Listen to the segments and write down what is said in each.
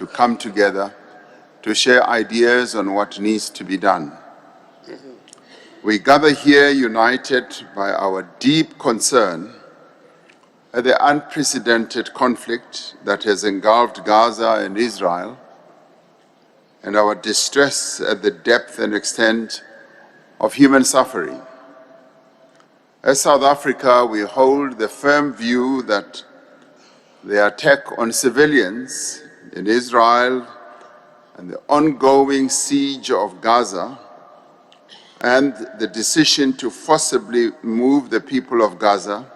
to come together to share ideas on what needs to be done. We gather here united by our deep concern at the unprecedented conflict that has engulfed Gaza and Israel, and our distress at the depth and extent of human suffering. As South Africa, we hold the firm view that the attack on civilians in Israel and the ongoing siege of Gaza and the decision to forcibly move the people of Gaza,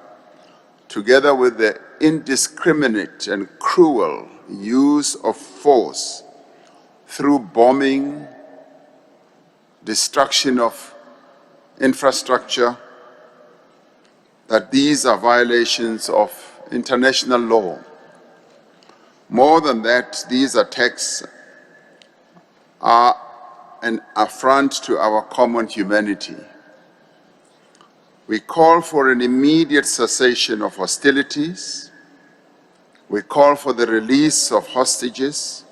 together with the indiscriminate and cruel use of force through bombing, destruction of infrastructure, that these are violations of international law. More than that, these attacks are an affront to our common humanity. We call for an immediate cessation of hostilities. We call for the release of hostages,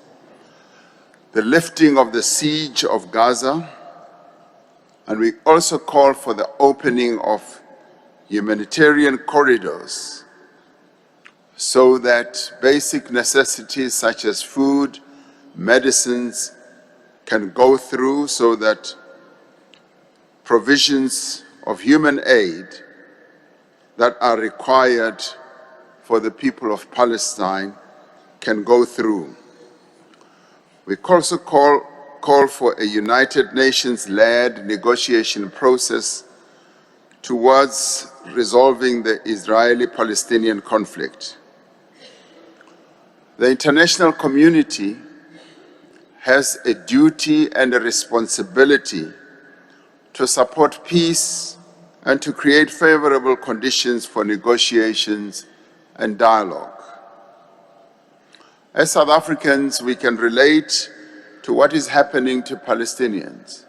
the lifting of the siege of Gaza, and we also call for the opening of humanitarian corridors so that basic necessities such as food, medicines can go through, so that provisions of human aid that are required for the people of Palestine can go through. We also call for a United Nations-led negotiation process towards resolving the Israeli-Palestinian conflict. The international community has a duty and a responsibility to support peace and to create favorable conditions for negotiations and dialogue. As South Africans, we can relate to what is happening to Palestinians.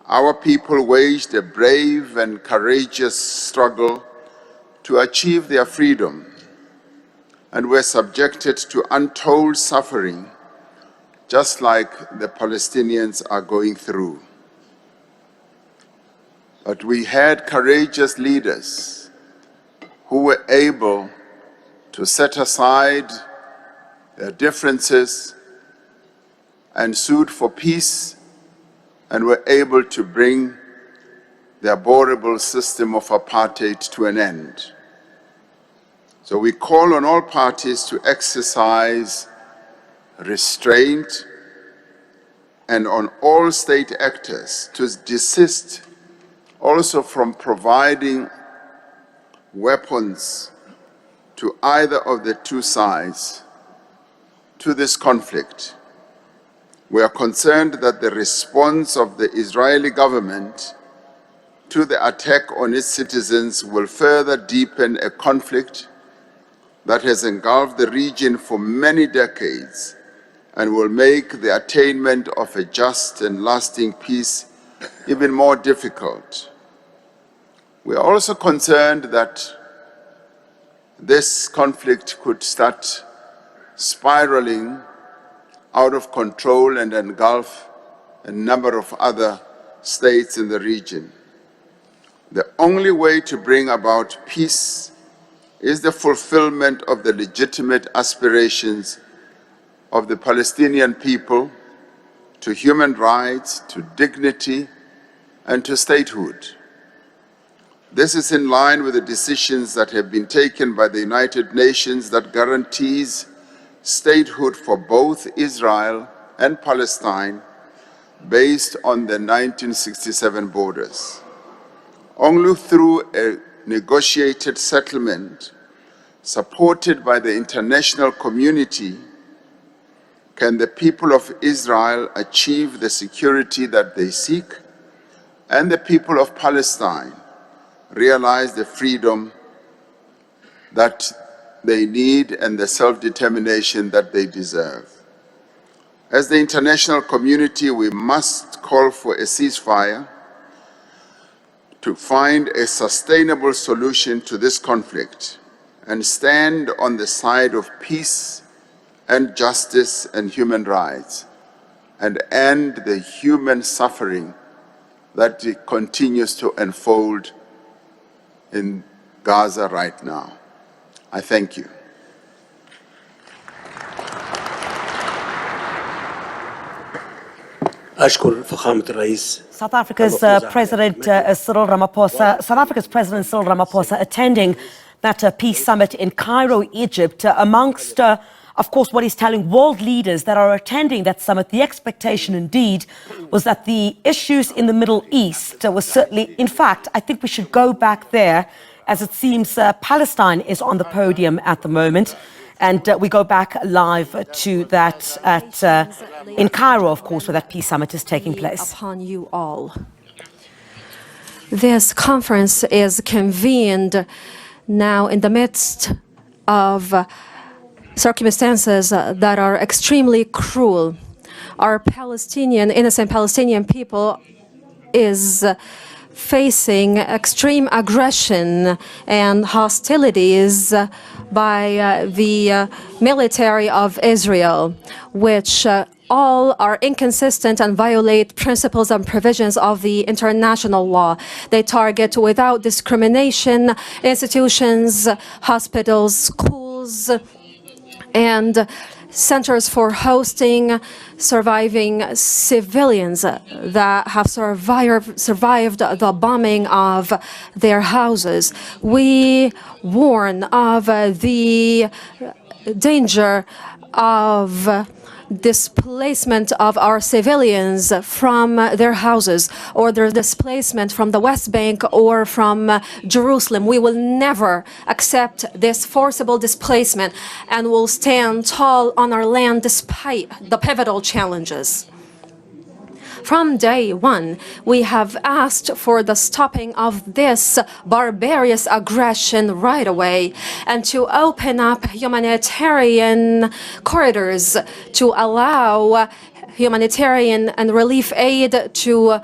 Our people waged a brave and courageous struggle to achieve their freedom and were subjected to untold suffering, just like the Palestinians are going through. But we had courageous leaders who were able to set aside their differences and sued for peace, and were able to bring the abhorrible system of apartheid to an end. So we call on all parties to exercise restraint and on all state actors to desist also from providing weapons to either of the two sides to this conflict. We are concerned that the response of the Israeli government to the attack on its citizens will further deepen a conflict that has engulfed the region for many decades and will make the attainment of a just and lasting peace even more difficult. We are also concerned that this conflict could start spiraling out of control and engulf a number of other states in the region. The only way to bring about peace is the fulfillment of the legitimate aspirations of the Palestinian people to human rights, to dignity, and to statehood. This is in line with the decisions that have been taken by the United Nations that guarantees statehood for both Israel and Palestine based on the 1967 borders. Only through a negotiated settlement supported by the international community can the people of Israel achieve the security that they seek, and the people of Palestine realize the freedom that they need and the self-determination that they deserve. As the international community, we must call for a ceasefire to find a sustainable solution to this conflict and stand on the side of peace and justice and human rights, and end the human suffering that continues to unfold in Gaza right now. I thank you. South Africa's President Cyril Ramaphosa attending that peace summit in Cairo, Egypt, amongst of course, what he's telling world leaders that are attending that summit. The expectation indeed was that the issues in the Middle East was certainly, in fact, I think we should go back there, as it seems Palestine is on the podium at the moment. And we go back live to that in Cairo, of course, where that peace summit is taking place. Upon you all. This conference is convened now in the midst of circumstances that are extremely cruel. Our innocent Palestinian people is facing extreme aggression and hostilities by the military of Israel, which all are inconsistent and violate principles and provisions of the international law. They target without discrimination institutions, hospitals, schools, and centers for hosting surviving civilians that have survived the bombing of their houses. We warn of the danger of displacement of our civilians from their houses, or their displacement from the West Bank or from Jerusalem. We will never accept this forcible displacement and will stand tall on our land despite the pivotal challenges. From day one, we have asked for the stopping of this barbarous aggression right away and to open up humanitarian corridors to allow humanitarian and relief aid to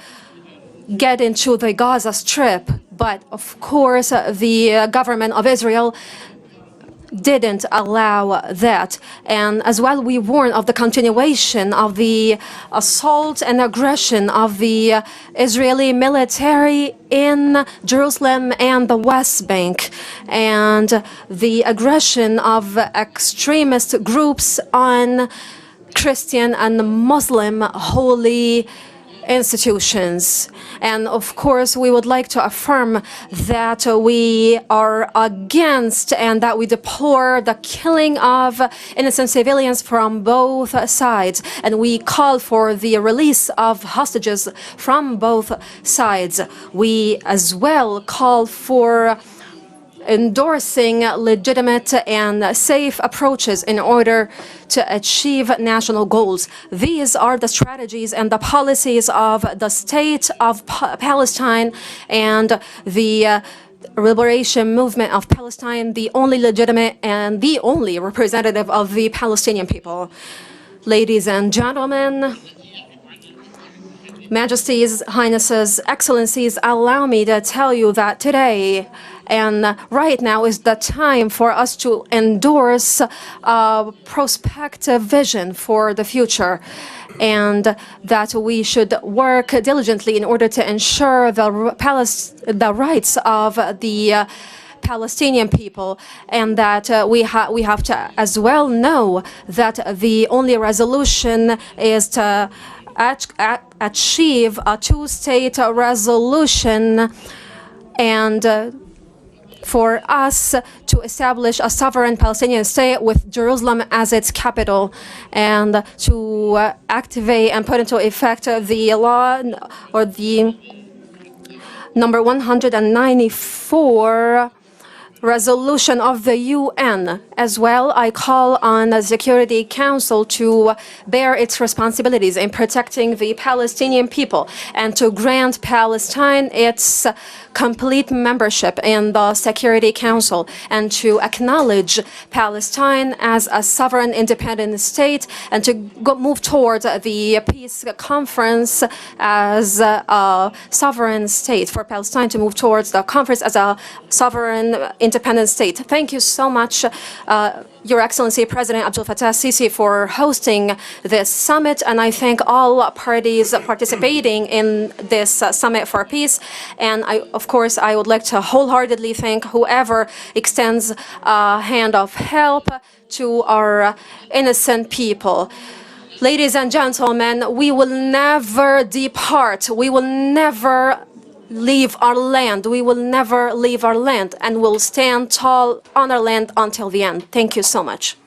get into the Gaza Strip. But of course, the government of Israel didn't allow that. And as well, we warn of the continuation of the assault and aggression of the Israeli military in Jerusalem and the West Bank, and the aggression of extremist groups on Christian and Muslim holy institutions. And of course, we would like to affirm that we are against and that we deplore the killing of innocent civilians from both sides. And we call for the release of hostages from both sides. We as well call for endorsing legitimate and safe approaches in order to achieve national goals. These are the strategies and the policies of the state of Palestine and the liberation movement of Palestine, the only legitimate and the only representative of the Palestinian people. Ladies and gentlemen, Majesties, Highnesses, Excellencies, allow me to tell you that today and right now is the time for us to endorse a prospective vision for the future, and that we should work diligently in order to ensure the rights of the Palestinian people, and that we have to as well know that the only resolution is to achieve a two-state resolution, and for us to establish a sovereign Palestinian state with Jerusalem as its capital, and to activate and put into effect the law, or the number 194 resolution of the UN. As well, I call on the Security Council to bear its responsibilities in protecting the Palestinian people and to grant Palestine its complete membership in the Security Council, and to acknowledge Palestine as a sovereign independent state, and to move towards the peace conference as a sovereign state, for Palestine to move towards the conference as a sovereign independent state. Thank you so much, Your Excellency President Abdel Fattah el-Sisi, for hosting this summit, and I thank all parties participating in this summit for peace. And of course, I would like to wholeheartedly thank whoever extends a hand of help to our innocent people. Ladies and gentlemen, we will never depart. We will never leave our land. We will never leave our land, and we'll stand tall on our land until the end. Thank you so much.